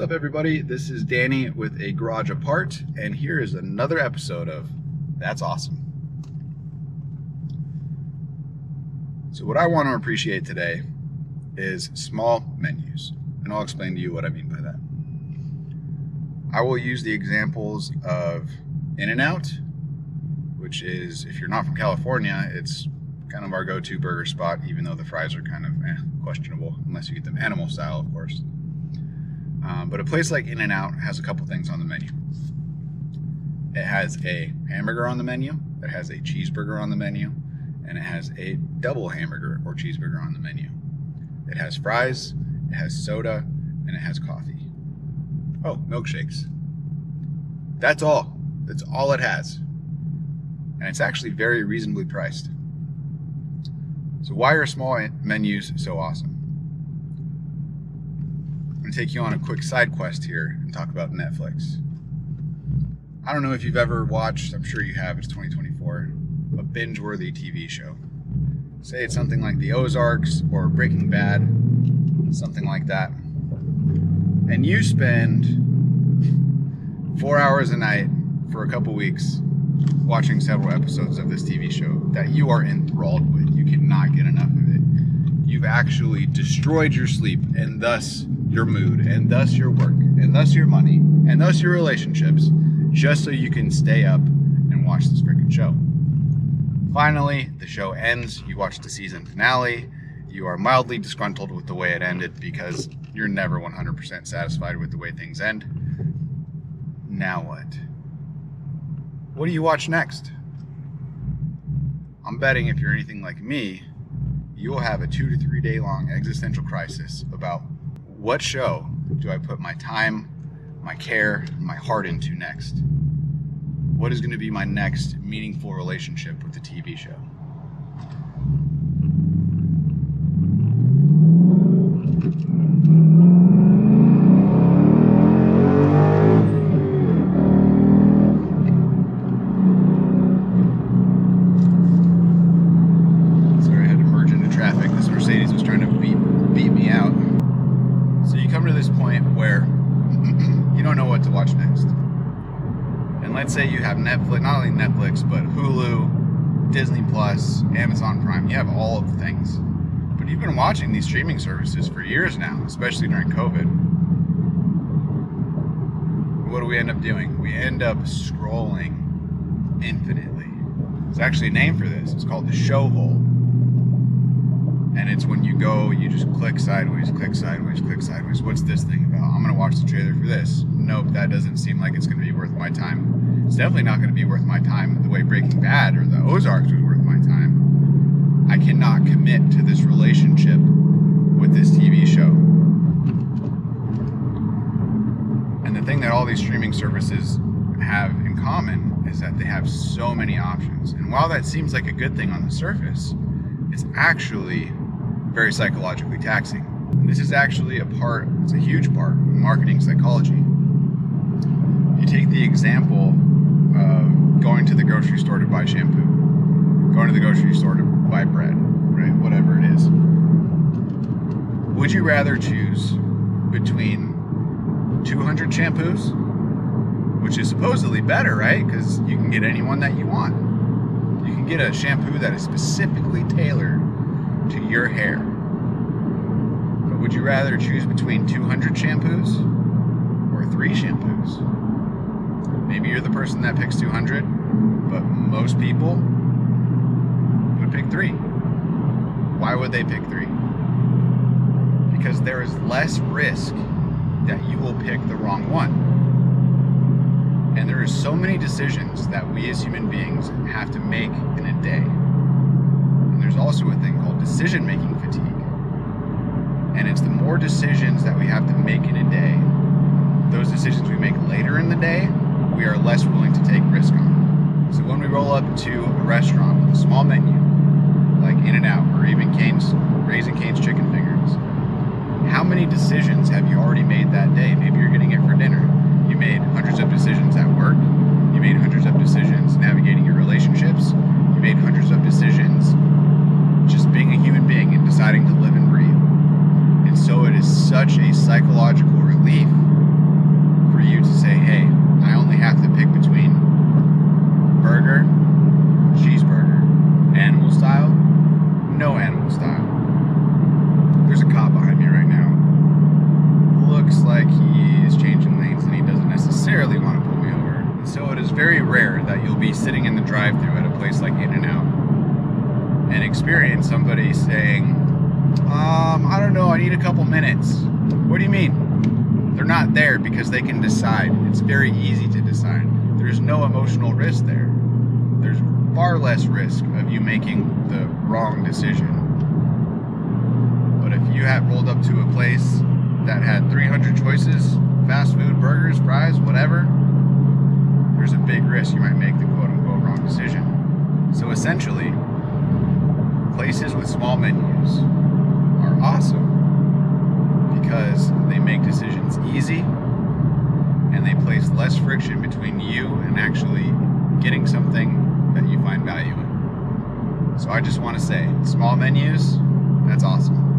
up, everybody? This is Danny with A Garage Apart, and here is another episode of That's Awesome. So what I want to appreciate today is small menus, and I'll explain to you what I mean by that. I will use the examples of In-N-Out, which is, if you're not from California, it's kind of our go-to burger spot, even though the fries are kind of questionable, unless you get them animal style, of course. But a place like In-N-Out has a couple things on the menu. It has a hamburger on the menu, it has a cheeseburger on the menu, and it has a double hamburger or cheeseburger on the menu. It has fries, it has soda, and it has coffee. Oh, milkshakes. That's all. That's all it has. And it's actually very reasonably priced. So why are small menus so awesome? I'm going to take you on a quick side quest here and talk about Netflix. I don't know if you've ever watched, I'm sure you have, it's 2024, a binge-worthy TV show. Say it's something like The Ozarks or Breaking Bad, something like that. And you spend 4 hours a night for a couple weeks watching several episodes of this TV show that you are enthralled with. You cannot get enough of it. You've actually destroyed your sleep, and thus your mood, and thus your work, and thus your money, and thus your relationships, just so you can stay up and watch this freaking show. Finally, the show ends, you watch the season finale, you are mildly disgruntled with the way it ended because you're never 100% satisfied with the way things end. Now what? What do you watch next? I'm betting if you're anything like me, you will have a 2 to 3 day long existential crisis about what show do I put my time, my care, my heart into next? What is going to be my next meaningful relationship with the TV show? Sorry, I had to merge into traffic. This Mercedes was trying to beat me out. So you come to this point where you don't know what to watch next. And let's say you have Netflix, not only Netflix, but Hulu, Disney Plus, Amazon Prime. You have all of the things. But you've been watching these streaming services for years now, especially during COVID. What do we end up doing? We end up scrolling infinitely. There's actually a name for this. It's called the show hole. And it's when you go, you just click sideways, click sideways, click sideways. What's this thing about? I'm going to watch the trailer for this. Nope, that doesn't seem like it's going to be worth my time. It's definitely not going to be worth my time the way Breaking Bad or the Ozarks was worth my time. I cannot commit to this relationship with this TV show. And the thing that all these streaming services have in common is that they have so many options. And while that seems like a good thing on the surface, it's actually very psychologically taxing. And this is actually it's a huge part of marketing psychology. If you take the example of going to the grocery store to buy shampoo, going to the grocery store to buy bread, right? Whatever it is. Would you rather choose between 200 shampoos, which is supposedly better, right? Because you can get any one that you want. You can get a shampoo that is specifically tailored to your hair. But would you rather choose between 200 shampoos or 3 shampoos? Maybe you're the person that picks 200, but most people would pick 3. Why would they pick 3? Because there is less risk that you will pick the wrong one. And there are so many decisions that we as human beings have to make in a day. And there's also a thing called decision-making fatigue. And it's the more decisions that we have to make in a day, those decisions we make later in the day, we are less willing to take risk on. So when we roll up to a restaurant with a small menu, like In-N-Out or even Raising Cane's chicken fingers, how many decisions have you already made that day? Maybe you're getting it for dinner. You made hundreds of decisions at work. You made hundreds of decisions navigating your relationships. You made hundreds of decisions just being a human being and deciding to live and breathe. And so it is such a psychological relief very rare that you'll be sitting in the drive-thru at a place like In-N-Out and experience somebody saying, I don't know, I need a couple minutes. What do you mean? They're not there because they can decide. It's very easy to decide. There's no emotional risk there. There's far less risk of you making the wrong decision. But if you had rolled up to a place that had 300 choices, fast food, burgers, fries, whatever, there's a big risk you might make the quote-unquote wrong decision. So essentially, places with small menus are awesome because they make decisions easy and they place less friction between you and actually getting something that you find value in. So I just want to say, small menus, that's awesome.